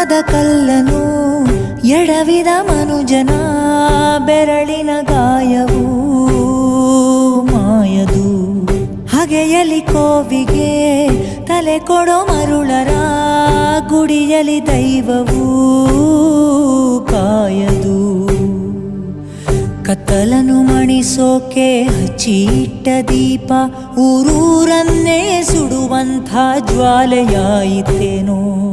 ಮನದ ಕಲ್ಲನು ಎಡವಿದ ಮನುಜನ ಬೆರಳಿನ ಗಾಯವು ಮಾಯದು. ಹಗೆಯಲಿ ಕೋವಿಗೆ ತಲೆ ಕೊಡೋ ಮರುಳರ ಗುಡಿಯಲಿ ದೈವವು ಕಾಯದು. ಕತ್ತಲನು ಮಣಿಸೋಕೆ ಹಚ್ಚಿಟ್ಟ ದೀಪ ಊರೂರನ್ನೇ ಸುಡುವಂಥ ಜ್ವಾಲೆಯಾಯಿತೇನೋ.